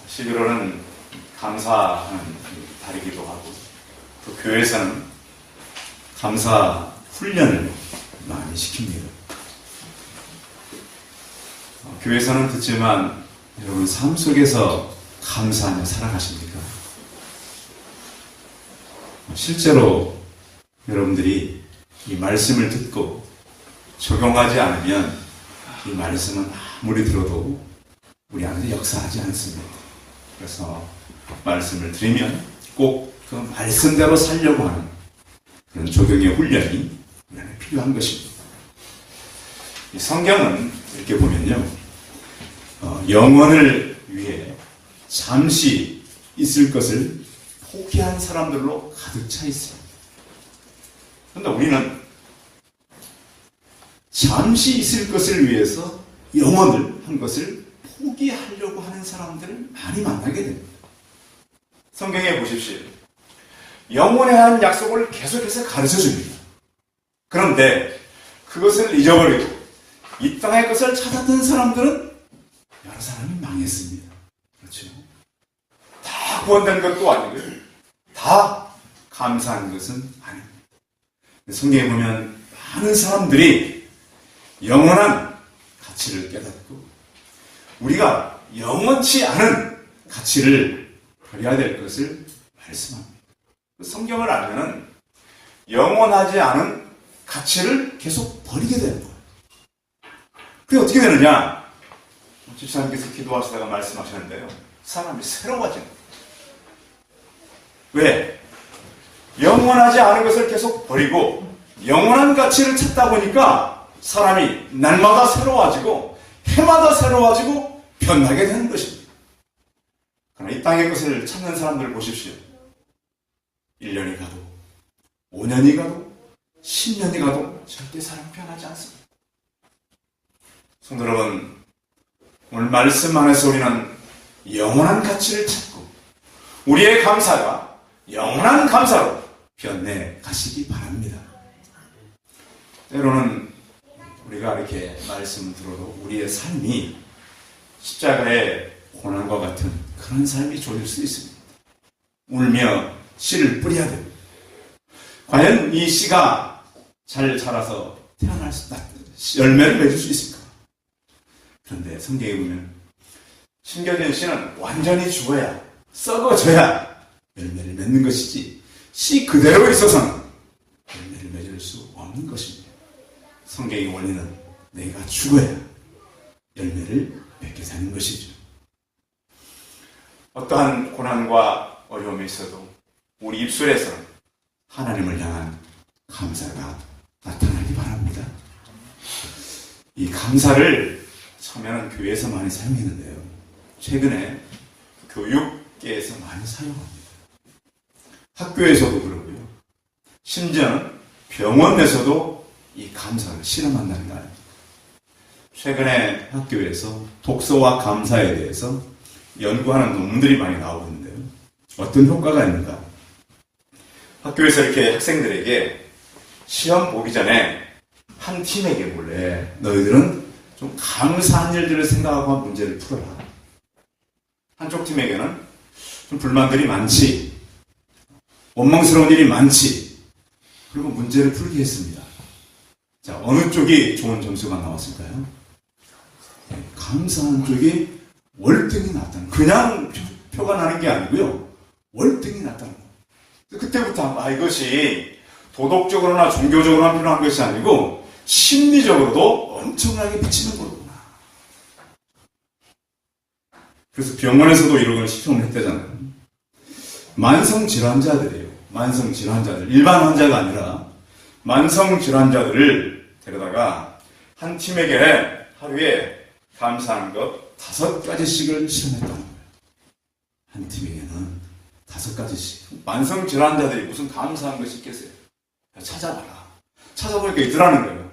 11월은 감사하는 달이기도 하고 또 교회에서는 감사 훈련을 많이 시킵니다. 교회에서는 듣지만 여러분 삶 속에서 감사하며 살아가십니까? 실제로 여러분들이 이 말씀을 듣고 적용하지 않으면 이 말씀은 아무리 들어도 우리 안에 역사하지 않습니다. 그래서 말씀을 들으면 꼭 그 말씀대로 살려고 하는 그런 적용의 훈련이 우리 안에 필요한 것입니다. 이 성경은 이렇게 보면요, 영원을 위해 잠시 있을 것을 포기한 사람들로 가득 차 있습니다. 그런데 우리는 잠시 있을 것을 위해서 영원을 한 것을 포기하려고 하는 사람들을 많이 만나게 됩니다. 성경에 보십시오. 영원에 한 약속을 계속해서 가르쳐 줍니다. 그런데 그것을 잊어버리고 이 땅의 것을 찾았던 사람들은 여러 사람이 망했습니다. 그렇죠? 다 구원된 것도 아니고요. 다 감사한 것은 아닙니다. 성경에 보면 많은 사람들이 영원한 가치를 깨닫고 우리가 영원치 않은 가치를 버려야 될 것을 말씀합니다. 성경을 알면은 영원하지 않은 가치를 계속 버리게 되는 거예요. 그게 어떻게 되느냐? 집사님께서 기도하시다가 말씀하셨는데요. 사람이 새로워지는 거예요. 왜? 영원하지 않은 것을 계속 버리고 영원한 가치를 찾다 보니까 사람이 날마다 새로워지고 해마다 새로워지고 변하게 되는 것입니다. 그러나 이 땅의 것을 찾는 사람들을 보십시오. 1년이 가도 5년이 가도 10년이 가도 절대 사람이 변하지 않습니다. 성도 여러분, 오늘 말씀 안에서 우리는 영원한 가치를 찾고 우리의 감사가 영원한 감사로 변해 가시기 바랍니다. 때로는 우리가 이렇게 말씀을 들어도 우리의 삶이 십자가의 고난과 같은 그런 삶이 조질 수 있습니다. 울며 씨를 뿌려야 됩니다. 과연 이 씨가 잘 자라서 태어날 수, 열매를 맺을 수 있을까? 그런데 성경에 보면 심겨진 씨는 완전히 죽어야, 썩어져야 열매를 맺는 것이지 씨 그대로 있어서는 열매를 맺을 수 없는 것입니다. 성경의 원리는 내가 죽어야 열매를 맺게 되는 것이죠. 어떠한 고난과 어려움이 있어도 우리 입술에서는 하나님을 향한 감사가 나타나기 바랍니다. 이 감사를 처음에는 교회에서 많이 사용했는데요. 최근에 교육계에서 많이 사용합니다. 학교에서도 그러고요. 심지어는 병원 내에서도 이 감사를 실험한다는 거예요. 최근에 학교에서 독서와 감사에 대해서 연구하는 논문들이 많이 나오고 있는데요. 어떤 효과가 있는가? 학교에서 이렇게 학생들에게 시험 보기 전에 한 팀에게 몰래 너희들은 좀 감사한 일들을 생각하고 문제를 풀어라. 한쪽 팀에게는 좀 불만들이 많지, 원망스러운 일이 많지, 그리고 문제를 풀게 했습니다. 자, 어느 쪽이 좋은 점수가 나왔을까요? 네, 감사한 쪽이 월등히 낫다는, 그냥 표가 나는 게 아니고요. 월등히 낫다는 거. 그때부터 이것이 도덕적으로나 종교적으로나 필요한 것이 아니고 심리적으로도 엄청나게 미치는 거구나. 그래서 병원에서도 이런 걸 시험을 했대잖아요. 만성질환자들이에요. 만성질환자들. 일반 환자가 아니라 만성질환자들을 데려다가 한 팀에게 하루에 감사한 것 5가지씩을 실험했다는 거예요. 한 팀에게는 5가지씩. 만성질환자들이 무슨 감사한 것이 있겠어요? 찾아봐라. 찾아보니까 있더라는 거예요.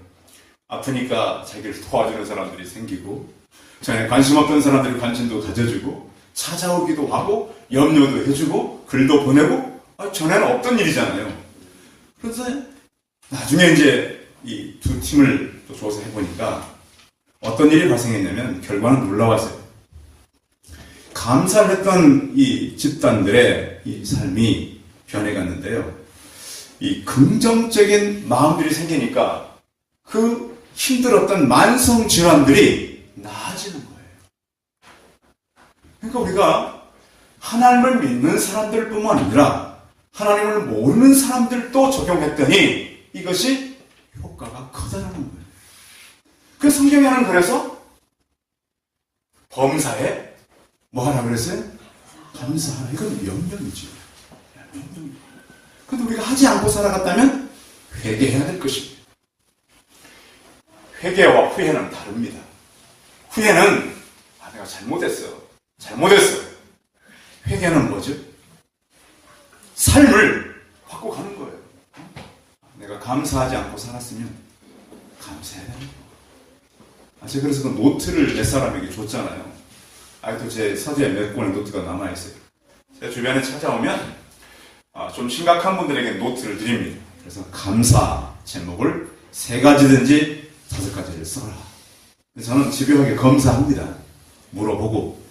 아프니까 자기를 도와주는 사람들이 생기고, 전에 관심 없던 사람들이 관심도 가져주고, 찾아오기도 하고, 염려도 해주고, 글도 보내고, 전에는 없던 일이잖아요. 그래서 나중에 이제 이 두 팀을 또 조사해보니까 어떤 일이 발생했냐면 결과는 놀라웠어요. 감사를 했던 이 집단들의 이 삶이 변해갔는데요. 이 긍정적인 마음들이 생기니까 그 힘들었던 만성 질환들이 나아지는 거예요. 그러니까 우리가 하나님을 믿는 사람들뿐만 아니라 하나님을 모르는 사람들도 적용했더니 이것이 효과가 커다라는 거예요. 그 성경에는 그래서 범사에 뭐 하라 그랬어요? 감사하라. 이건 명령이죠. 명령. 근데 우리가 하지 않고 살아갔다면 회개해야 될 것입니다. 회개와 후회는 다릅니다. 후회는 내가 잘못했어. 회개는 뭐죠? 삶을 바꿔가는 거예요. 내가 감사하지 않고 살았으면 감사해야 되는 거예요. 제가 그래서 그 노트를 몇 사람에게 줬잖아요. 아직도 제 서재에 몇 권의 노트가 남아있어요. 제 주변에 찾아오면 좀 심각한 분들에게 노트를 드립니다. 그래서 감사 제목을 3가지든지 5가지를 써라. 저는 집요하게 검사합니다. 물어보고.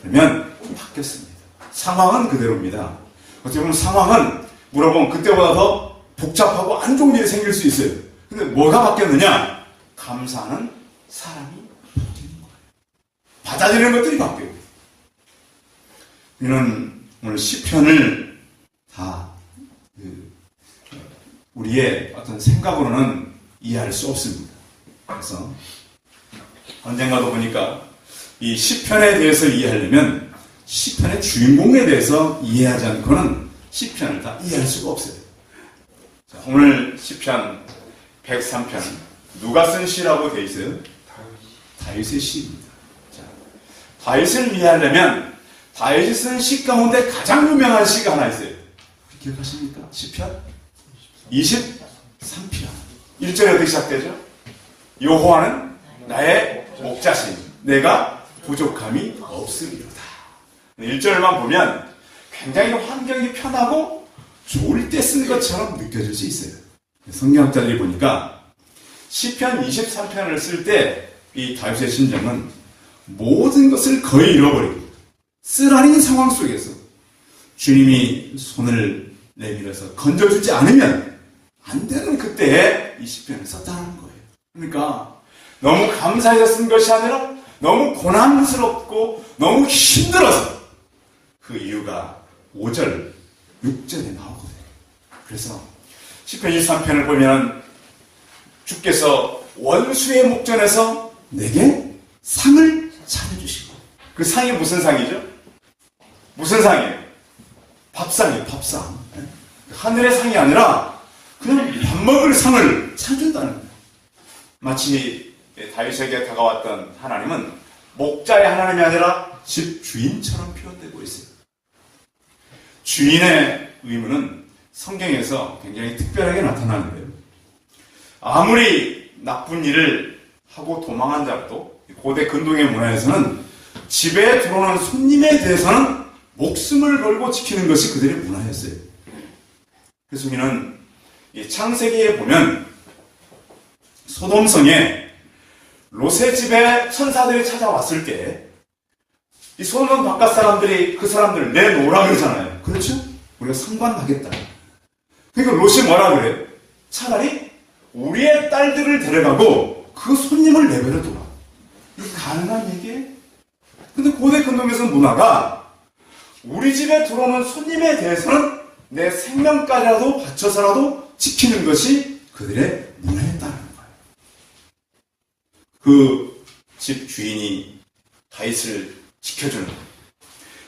그러면 바뀌었습니다. 상황은 그대로입니다. 어떻게 보면 상황은 물어보면 그때보다 더 복잡하고 안 좋은 일이 생길 수 있어요. 근데 뭐가 바뀌었느냐? 감사하는 사람이 바뀌는 거예요. 받아들이는 것들이 바뀌어요. 우리는 오늘 시편을 다 우리의 어떤 생각으로는 이해할 수 없습니다. 그래서 언젠가도 보니까 이 시편에 대해서 이해하려면 시편의 주인공에 대해서 이해하지 않고는 시편을 다 이해할 수가 없어요. 자, 오늘 시편 103편 누가 쓴 시라고 되어 있어요? 다윗의 시입니다. 자, 다윗을 이해하려면 다윗이 쓴 시 가운데 가장 유명한 시가 하나 있어요. 기억하십니까? 시편 23편 1절에 어떻게 시작되죠? 여호와는 나의 목자신 내가 부족함이 없으리로다. 1절만 보면 굉장히 환경이 편하고 좋을 때 쓴 것처럼 느껴질 수 있어요. 성경학자들이 보니까 시편 23편을 쓸 때 이 다윗의 심정은 모든 것을 거의 잃어버리고 쓰라린 상황 속에서 주님이 손을 내밀어서 건져주지 않으면 안 되는 그때에 이 시편을 썼다는 거예요. 그러니까 너무 감사해서 쓴 것이 아니라 너무 고난스럽고 너무 힘들어서 그 이유가 5절, 6절에 나오거든요. 그래서 시편 23편을 보면 주께서 원수의 목전에서 내게 상을 차려주시고 그 상이 무슨 상이죠? 무슨 상이에요? 밥상이에요. 밥상. 하늘의 상이 아니라 그냥 밥 먹을 상을 차준다는 거예요. 마치 다윗에게 다가왔던 하나님은 목자의 하나님이 아니라 집 주인처럼 표현되고 있어요. 주인의 의무는 성경에서 굉장히 특별하게 나타나는데요. 아무리 나쁜 일을 하고 도망한 자라도 고대 근동의 문화에서는 집에 들어오는 손님에 대해서는 목숨을 걸고 지키는 것이 그들의 문화였어요. 그래서 우리는 이 창세기에 보면 소돔성에 롯의 집에 천사들이 찾아왔을 때 이 소돔 바깥 사람들이 그 사람들을 내놓으라 그러잖아요. 그렇죠? 우리가 상관하겠다. 그러니까 롯이 뭐라 그래요? 차라리 우리의 딸들을 데려가고 그 손님을 내버려둬라. 이게 가능한 얘기예요? 근데 고대 근동에서 문화가 우리 집에 들어오는 손님에 대해서는 내 생명까지라도 바쳐서라도 지키는 것이 그들의 문화였다는 거예요. 그 집 주인이 다윗을 지켜주는 거예요.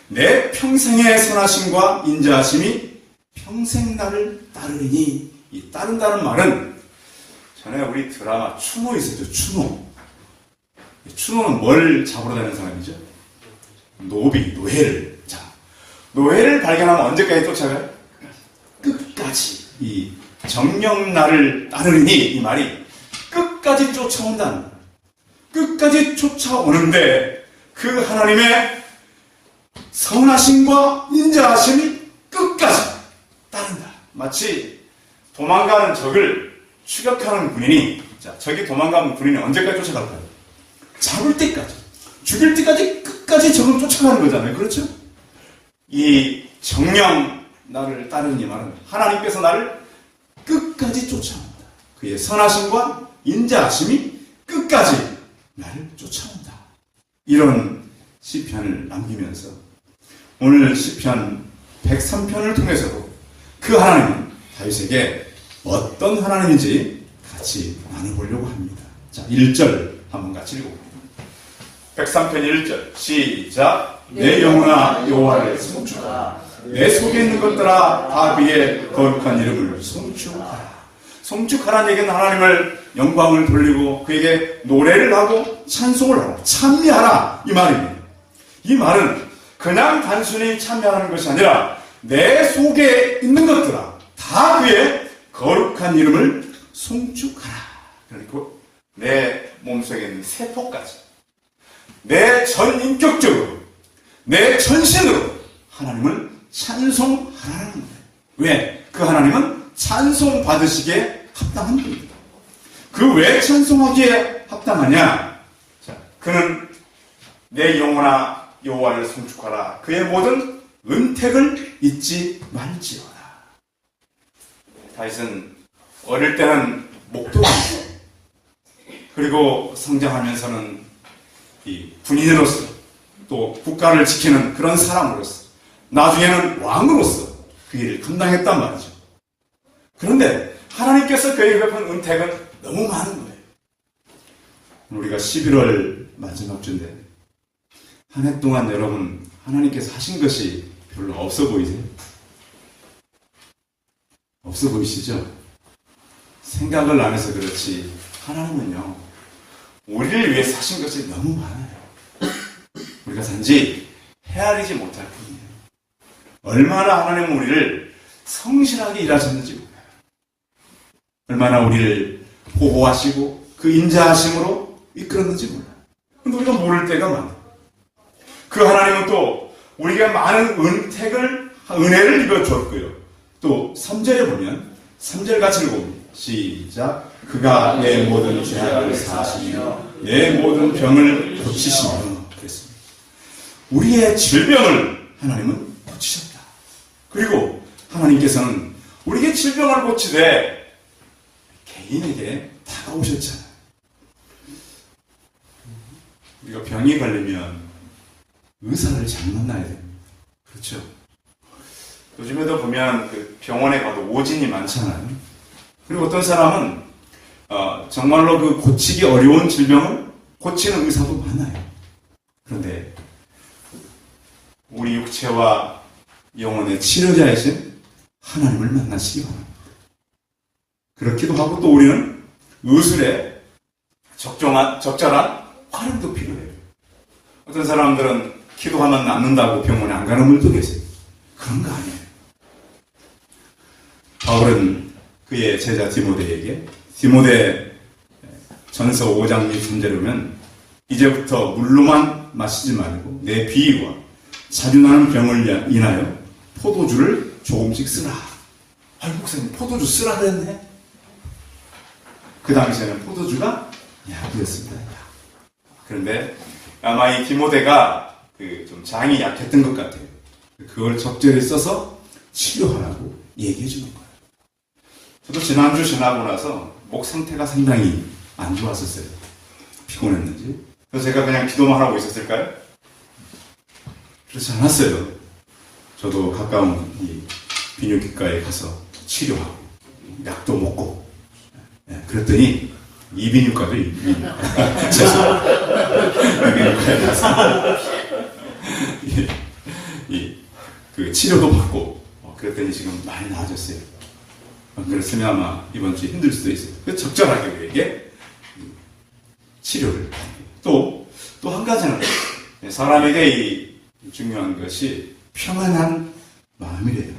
내 평생의 선하심과 인자하심이 평생 나를 따르리니. 이 따른다는 말은 전에 우리 드라마 추노 있었죠. 추노. 추노는 뭘 잡으러 다니는 사람이죠? 노예를. 자, 노예를 발견하면 언제까지 쫓아가요? 끝까지. 이 정녕 나를 따르니 이 말이 끝까지 쫓아온다는 거예요. 끝까지 쫓아오는데 그 하나님의 선하심과 인자하심이 끝까지 따른다. 마치 도망가는 적을 추격하는 군인이, 자, 적이 도망가는 군인이 언제까지 쫓아갈까요? 잡을 때까지, 죽일 때까지 끝까지 적을 쫓아가는 거잖아요. 그렇죠? 이 정령 나를 따르는 이 말은 하나님께서 나를 끝까지 쫓아온다. 그의 선하심과 인자하심이 끝까지 나를 쫓아온다. 이런 시편을 남기면서 오늘 시편 103편을 통해서도 그 하나님은 다윗에게 어떤 하나님인지 같이 나눠보려고 합니다. 자, 1절 한번 같이 읽어봅니다. 103편 1절 시작. 내 영혼아 여호와를 송축하라. 내 속에 있는 것들아 다윗의 거룩한 이름을 송축하라. 송축하라는 얘기는 하나님을 영광을 돌리고 그에게 노래를 하고 찬송을 하라, 찬미하라 이 말입니다. 이 말은 그냥 단순히 찬미하라는 것이 아니라 내 속에 있는 것들아 다 그의 거룩한 이름을 송축하라. 그러니까 내 몸속에 있는 세포까지 내 전 인격적으로 내 전신으로 하나님을 찬송하라는 거예요. 왜? 그 하나님은 찬송 받으시기에 합당한 분입니다. 그 왜 찬송하기에 합당하냐? 자, 그는 내 영혼아 여호와를 송축하라. 그의 모든 은택을 잊지 말지어다. 다윗은 어릴 때는 목도왕이었어요. 그리고 성장하면서는 이 군인으로서 또 국가를 지키는 그런 사람으로서 나중에는 왕으로서 그 일을 감당했단 말이죠. 그런데 하나님께서 그에게 베푼 은택은 너무 많은 거예요. 우리가 11월 마지막 주인데 한 해 동안 여러분 하나님께서 하신 것이 별로 없어 보이세요? 없어 보이시죠? 생각을 안 해서 그렇지 하나님은요 우리를 위해서 하신 것이 너무 많아요. 우리가 단지 헤아리지 못할 뿐이에요. 얼마나 하나님은 우리를 성실하게 일하셨는지 몰라요. 얼마나 우리를 보호하시고 그 인자하심으로 이끌었는지 몰라요. 근데 우리가 모를 때가 많아요. 그 하나님은 또 우리가 많은 은혜를 입어줬고요. 또 3절에 보면 3절 같이 읽어봅니다. 시작. 그가 내 모든 죄악을 사하시며 내 모든 병을 고치시며 그랬습니다. 우리의 질병을 하나님은 고치셨다. 그리고 하나님께서는 우리의 질병을 고치되 개인에게 다가오셨잖아요. 우리가 병이 걸리면 의사를 잘 만나야 됩니다. 그렇죠? 요즘에도 보면 그 병원에 가도 오진이 많잖아요. 그리고 어떤 사람은 정말로 그 고치기 어려운 질병을 고치는 의사도 많아요. 그런데 우리 육체와 영혼의 치료자이신 하나님을 만나시기 바랍니다. 그렇기도 하고 또 우리는 의술에 적절한 활용도 필요해요. 어떤 사람들은 기도하면 낫는다고 병원에 안 가는 분들도 계세요. 그런 거 아니에요. 바울은 그의 제자 디모데에게 디모데 전서 5장 3절에 보면 이제부터 물로만 마시지 말고 내 비위와 자주 나는 병을 인하여 포도주를 조금씩 쓰라. 아유 목사님 포도주 쓰라 그랬네. 그 당시에는 포도주가 약이었습니다. 그런데 아마 이 디모데가 좀 장이 약했던 것 같아요. 그걸 적절히 써서 치료하라고 얘기해 주는 거예요. 저도 지난주 지나고 나서 목 상태가 상당히 안 좋았었어요. 피곤했는지. 그래서 제가 그냥 기도만 하고 있었을까요? 그렇지 않았어요. 저도 가까운 이 비뇨기과에 가서 치료하고 약도 먹고 그랬더니 이비인후과도 이비인후과 이비인후과에 가서 그 치료도 받고 그랬더니 지금 많이 나아졌어요. 그랬으면 아마 이번 주에 힘들 수도 있어요. 그래서 적절하게 우리에게 치료를 또 한 가지는 사람에게 이 중요한 것이 평안한 마음이래요.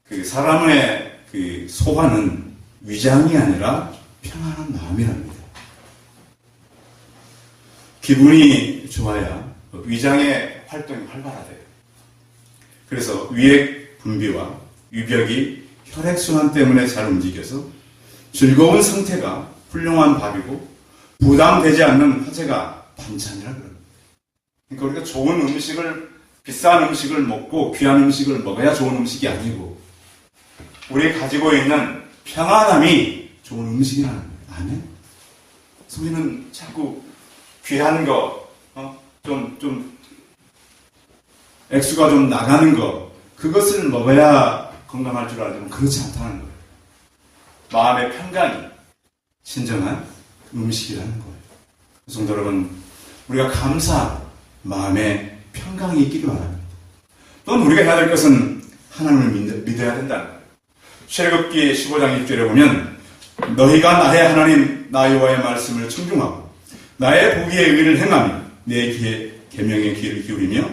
그 사람의 그 소화는 위장이 아니라 평안한 마음이랍니다. 기분이 좋아야 위장의 활동이 활발하대요. 그래서 위액 분비와 위벽이 혈액순환 때문에 잘 움직여서 즐거운 상태가 훌륭한 밥이고 부담되지 않는 화제가 반찬이라 그럽니다. 그러니까 우리가 좋은 음식을, 비싼 음식을 먹고 귀한 음식을 먹어야 좋은 음식이 아니고 우리 가지고 있는 평안함이 좋은 음식이라는 거예요. 아멘? 우리는 자꾸 귀한 거, 좀 액수가 좀 나가는 거, 그것을 먹어야 건강할 줄 알지만 그렇지 않다는 거예요. 마음의 평강이 진정한 음식이라는 거예요. 성도 여러분, 우리가 감사, 마음의 평강이 있기를 바랍니다. 또는 우리가 해야 될 것은 하나님을 믿어야 된다는 거예요. 출애굽기 15장 1절에 보면 너희가 나의 하나님 나 여호와의 말씀을 청중하고 나의 보기에 의를 행하며 내 계명에 귀를 기울이며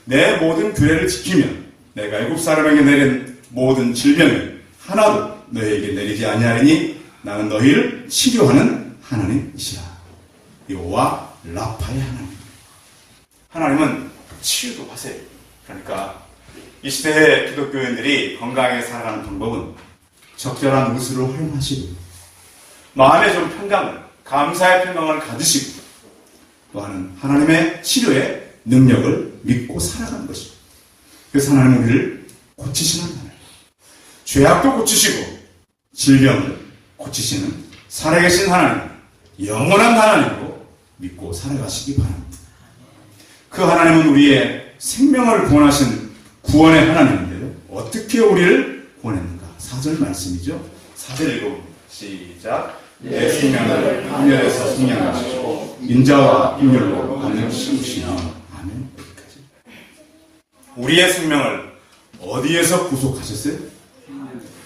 내 모든 규례를 지키며 내가 애굽 사람에게 내린 모든 질병을 하나도 너희에게 내리지 아니하리니 나는 너희를 치료하는 하나님이시라. 여호와 라파의 하나님. 하나님은 치유도 하세요. 그러니까 이 시대의 기독교인들이 건강하게 살아가는 방법은 적절한 의술을 활용하시고 마음의 좀 평강을, 감사의 평강을 가지시고 또한 하나님의 치료의 능력을 믿고 살아가는 것입니다. 그래서 하나님은 우리를 고치시는 하나님, 죄악도 고치시고 질병을 고치시는 살아계신 하나님, 영원한 하나님으로 믿고 살아가시기 바랍니다. 그 하나님은 우리의 생명을 구원하신 구원의 하나님인데요. 어떻게 우리를 구원했는가? 4절 말씀이죠. 4절 읽어봅니다. 시작. 내 생명을 하늘에서 생명하시고 인자와 인율로 하늘 씌우시며. 아멘. 여기까지. 우리의 생명을 어디에서 구속하셨어요?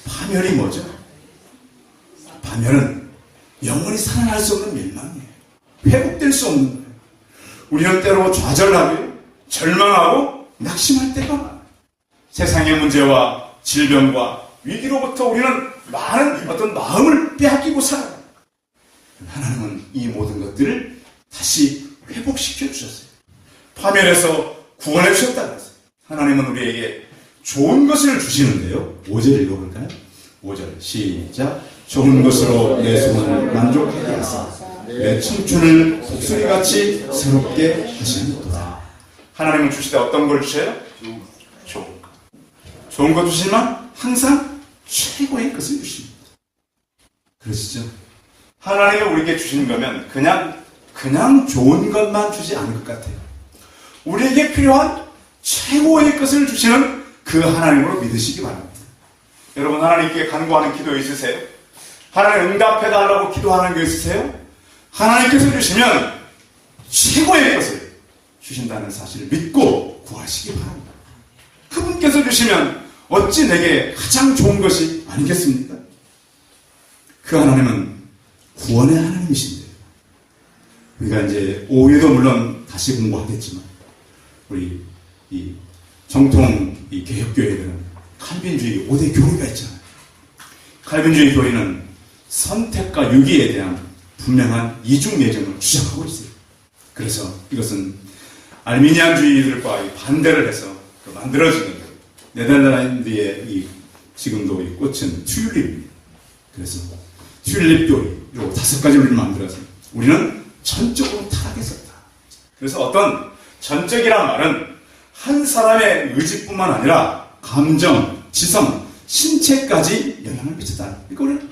파멸이 뭐죠? 파멸은 영원히 살아날 수 없는 멸망이에요. 회복될 수 없는 거예요. 우리는 때로 좌절하고 절망하고 낙심할 때가 많아요. 세상의 문제와 질병과 위기로부터 우리는 많은 어떤 마음을 빼앗기고 살아요. 하나님은 이 모든 것들을 다시 회복시켜 주셨어요. 파멸에서 구원해 주셨다고 했어요. 하나님은 우리에게 좋은 것을 주시는데요. 5절 읽어볼까요? 5절 시작. 좋은 것으로 내 소원을 만족하게 하사 내 청춘을 독수리같이 새롭게 하시는도다. 하나님은 주시되 어떤 걸 주셔요? 좋은 것. 좋은 것 주시지만 항상 최고의 것을 주십니다. 그러시죠? 하나님이 우리에게 주신 거면 그냥 좋은 것만 주지 않을 것 같아요. 우리에게 필요한 최고의 것을 주시는 그 하나님으로 믿으시기 바랍니다. 여러분, 하나님께 간구하는 기도 있으세요? 하나님 응답해달라고 기도하는 게 있으세요? 하나님께서 주시면 최고의 것을 주신다는 사실을 믿고 구하시기 바랍니다. 그분께서 주시면 어찌 내게 가장 좋은 것이 아니겠습니까? 그 하나님은 구원의 하나님이신데요. 우리가 이제 오후에도 물론 다시 공부하겠지만 우리 이 정통 이 개혁교회들은 칼빈주의 5대 교리가 있잖아요. 칼빈주의 교리는 선택과 유기에 대한 분명한 이중 예정을 주장하고 있어요. 그래서 이것은 알미니안주의들과 반대를 해서 만들어지는 네덜란드의 지금도 이 꽃은 튤립입니다. 그래서 튤립 교리로 5가지 우리를 만들어서 우리는 전적으로 타락했었다. 그래서 어떤 전적이란 말은 한 사람의 의지뿐만 아니라 감정, 지성, 신체까지 영향을 미쳤다. 이거는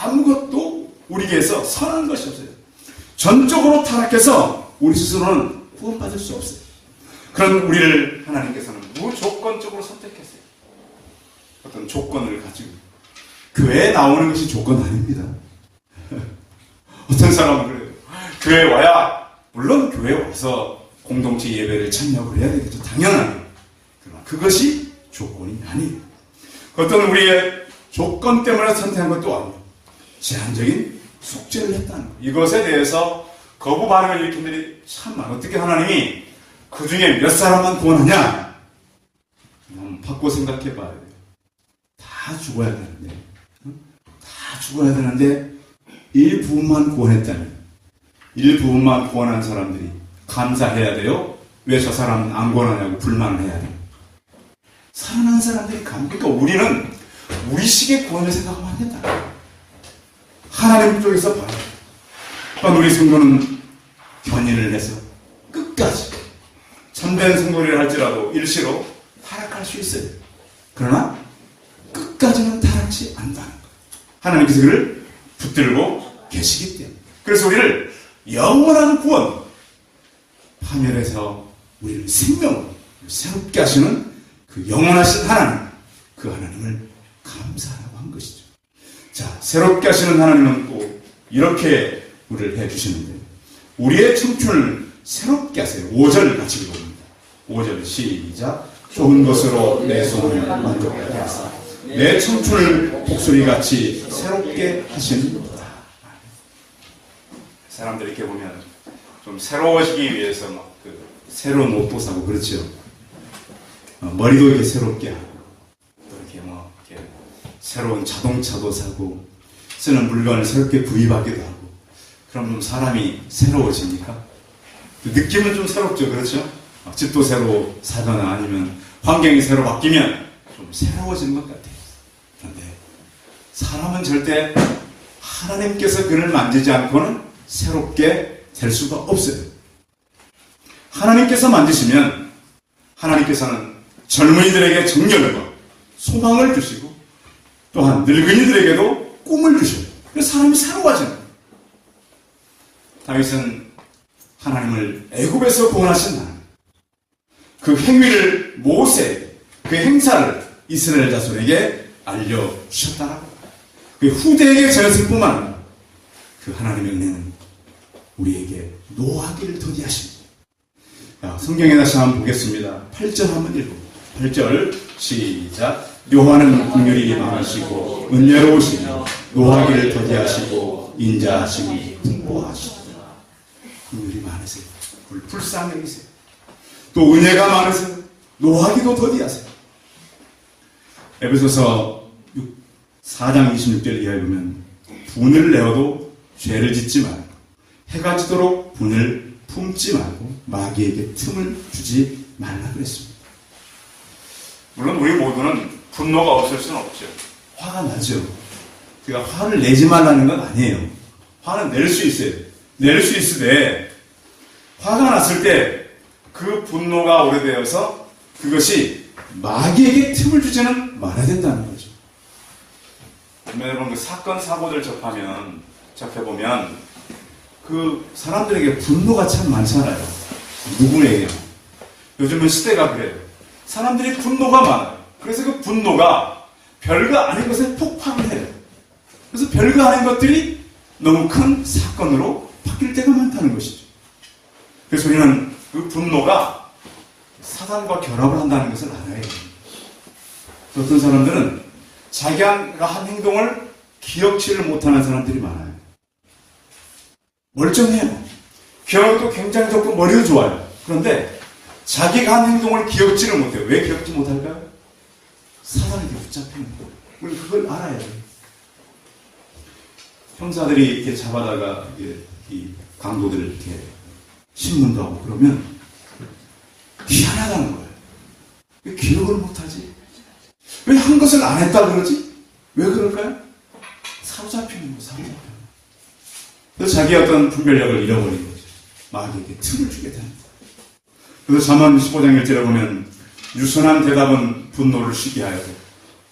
아무것도 우리에게서 선한 것이 없어요. 전적으로 타락해서 우리 스스로는 구원받을 수 없어요. 그런 우리를 하나님께서는 무조건적으로 선택했어요. 어떤 조건을 가지고. 교회에 나오는 것이 조건 아닙니다. 어떤 사람은 그래요. 교회에 와야, 물론 교회에 와서 공동체 예배를 참여를 해야 되겠죠. 당연하게. 그러나 그것이 조건이 아니에요. 어떤 우리의 조건 때문에 선택한 것도 아니고 제한적인 숙제를 했다는 것. 이것에 대해서 거부 반응을 일으킨 분들이 참 많아요. 어떻게 하나님이 그 중에 몇 사람만 구원하냐? 바꿔 생각해 봐야 돼요. 다 죽어야 되는데, 다 죽어야 되는데 일부분만 구원했다면, 일부분만 구원한 사람들이 감사해야 돼요? 왜 저 사람은 안 구원하냐고 불만을 해야 돼요? 사랑하는 사람들이 그러니까 우리는 우리식의 구원을 생각하면 안 된다. 하나님 쪽에서 봐요. 또한 우리 성도는 견인을 해서 끝까지 참된 성도를 할지라도 일시로 타락할 수 있어요. 그러나 끝까지는 타락치 않는다는 것. 하나님께서 그를 붙들고 계시기 때문에. 그래서 우리를 영원한 구원, 파멸에서 우리를 생명으로 새롭게 하시는 그 영원하신 하나님, 그 하나님을 감사하라고 한 것이죠. 자, 새롭게 하시는 하나님은 또 이렇게 우리를 해주시는데, 우리의 청춘을 새롭게 하세요. 5절 같이 읽어봅니다. 5절 시작. 좋은 것으로 내 손을 만족하게 하사 내 청춘을 독수리같이 새롭게 하시는도다. 사람들이 이렇게 보면 좀 새로워지기 위해서 막 새로운 옷도 사고 그렇죠. 머리도 이렇게 새롭게 하고 또 이렇게 이렇게 새로운 자동차도 사고 쓰는 물건을 새롭게 구입하기도 하고. 그럼 좀 사람이 새로워집니까? 느낌은 좀 새롭죠, 그렇죠? 집도 새로 사거나 아니면 환경이 새로 바뀌면 좀 새로워지는 것 같아요. 그런데 사람은 절대 하나님께서 그를 만지지 않고는 새롭게 될 수가 없어요. 하나님께서 만지시면 하나님께서는 젊은이들에게 정열과 소망을 주시고 또한 늙은이들에게도 꿈을 주셔요. 그래서 사람이 새로워지는 거예요. 다윗은 하나님을 애굽에서 구원하신 하나님, 그 행위를 모세, 그 행사를 이스라엘 자손에게 알려주셨다라고. 그 후대에게 전했을 뿐만 아니라 그 하나님의 은혜는 우리에게 노하기를 더디하십니다. 성경에 다시 한번 보겠습니다. 8절 한번 읽어봅니다. 8절 시작. 여호와는 긍휼이 많으시고 은혜로우시며 노하기를 더디하시고 인자하시고 풍부하시다. 긍휼이 많으세요. 불쌍히 여기세요. 또 은혜가 많으세요. 노하기도 더디하세요. 에베소서 4장 26절 이하에 보면 분을 내어도 죄를 짓지 말고 해가 지도록 분을 품지 말고 마귀에게 틈을 주지 말라 그랬습니다. 물론 우리 모두는 분노가 없을 수는 없죠. 화가 나죠. 그러니까 화를 내지 말라는 건 아니에요. 화는 낼 수 있어요. 낼 수 있으되 화가 났을 때 그 분노가 오래되어서 그것이 마귀에게 틈을 주지는 말아야 된다는 거죠. 여러분, 그 사건 사고들 접해보면 그 사람들에게 분노가 참 많잖아요. 누구에게. 요즘은 시대가 그래요. 사람들이 분노가 많아요. 그래서 그 분노가 별거 아닌 것에 폭발을 해요. 그래서 별거 아닌 것들이 너무 큰 사건으로 바뀔 때가 많다는 것이죠. 그래서 우리는 그 분노가 사단과 결합을 한다는 것을 알아야 해요. 어떤 사람들은 자기가 한 행동을 기억치를 못하는 사람들이 많아요. 멀쩡해요. 기억도 굉장히 좋고 머리도 좋아요. 그런데 자기가 한 행동을 기억지를 못해요. 왜 기억지 못할까요? 사단에게 붙잡히는 거예요. 우리 그걸 알아야 돼요. 형사들이 이렇게 잡아다가 이 강도들 이렇게 신문도 하고 그러면 희한하다는 거예요. 왜 기억을 못하지? 왜 한 것을 안 했다 그러지? 왜 그럴까요? 사로잡히는 거예요. 사로잡히는 거예요. 그래서 자기 어떤 분별력을 잃어버린 거죠. 마귀에게 틈을 주게 됩니다. 그래서 잠언 15장 1절에 보면 유순한 대답은 분노를 쉬게 하여도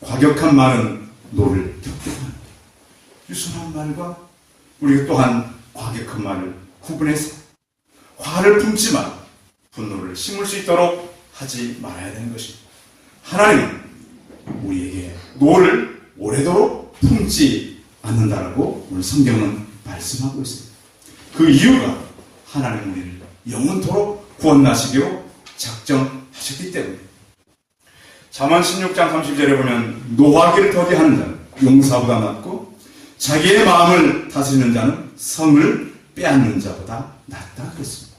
과격한 말은 노를 격게 한다. 유순한 말과 우리가 또한 과격한 말을 구분해서 화를 품지만 분노를 심을 수 있도록 하지 말아야 되는 것입니다. 하나님은 우리에게 노를 오래도록 품지 않는다라고 오늘 성경은 말씀하고 있습니다. 그 이유가 하나님 우리를 영원토록 구원하시기로 작정하셨기 때문에. 잠언 16장 30절에 보면 노하기를 더디하는 자는 용사보다 낫고 자기의 마음을 다스리는 자는 성을 빼앗는 자보다 낫다 그랬습니다.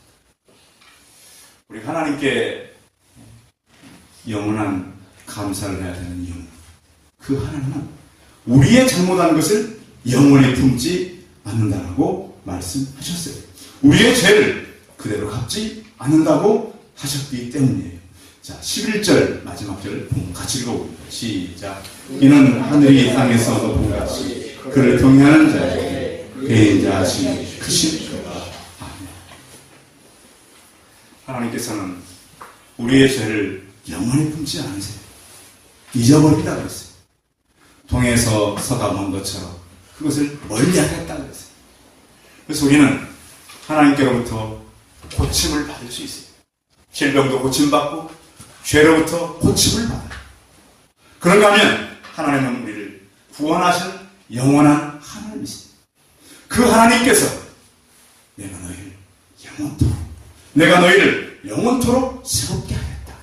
우리 하나님께 영원한 감사를 해야 되는 이유, 그 하나님은 우리의 잘못한 것을 영원히 품지 않는다라고 말씀하셨어요. 우리의 죄를 그대로 갚지 않는다고 하셨기 때문이에요. 자, 11절 마지막 절 같이 읽어봅니다. 시작. 이는 하늘이 땅에서 높은 같이 그를 경외하는 자에게 대인자하심이 크십니까. 아멘. 하나님께서는 우리의 죄를 영원히 품지 않으세요. 잊어버린다 그랬어요. 동에서 서가 먼 것처럼 그것을 멀리 하겠다 그랬어요. 그래서 우리는 하나님께로부터 고침을 받을 수 있어요. 질병도 고침받고 죄로부터 고침을 받아요. 그런가 하면 하나님은 우리를 구원하신 영원한 하나님이십니다. 그 하나님께서 내가 너희를 영원토록 새롭게 하겠다,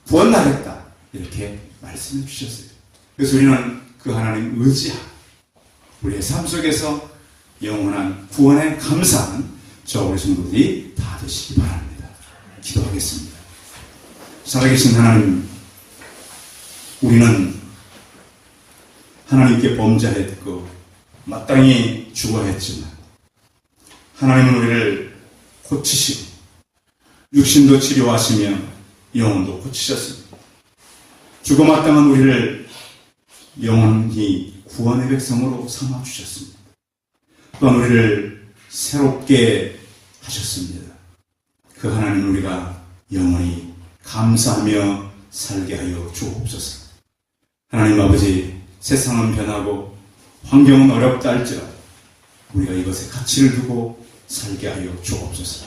구원하겠다 이렇게 말씀해 주셨어요. 그래서 우리는 그 하나님 의지하고 우리의 삶 속에서 영원한 구원에 감사하는 저 우리 성도들이 다 되시기 바랍니다. 기도하겠습니다. 살아계신 하나님, 우리는 하나님께 범죄했고 마땅히 죽어야 했지만 하나님은 우리를 고치시고 육신도 치료하시며 영혼도 고치셨습니다. 죽어 마땅한 우리를 영원히 구원의 백성으로 삼아주셨습니다. 또한 우리를 새롭게 하셨습니다. 그 하나님 우리가 영원히 감사하며 살게 하여 주옵소서. 하나님 아버지, 세상은 변하고 환경은 어렵다 할지라도 우리가 이것에 가치를 두고 살게 하여 주옵소서.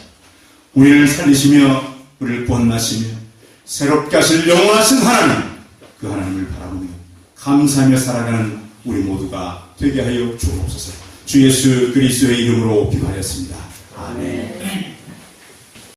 우리를 살리시며 우리를 구원하시며 새롭게 하실 영원하신 하나님, 그 하나님을 바라보며 감사하며 살아가는 우리 모두가 되게 하여 주옵소서. 주 예수 그리스도의 이름으로 기도하였습니다. 아멘.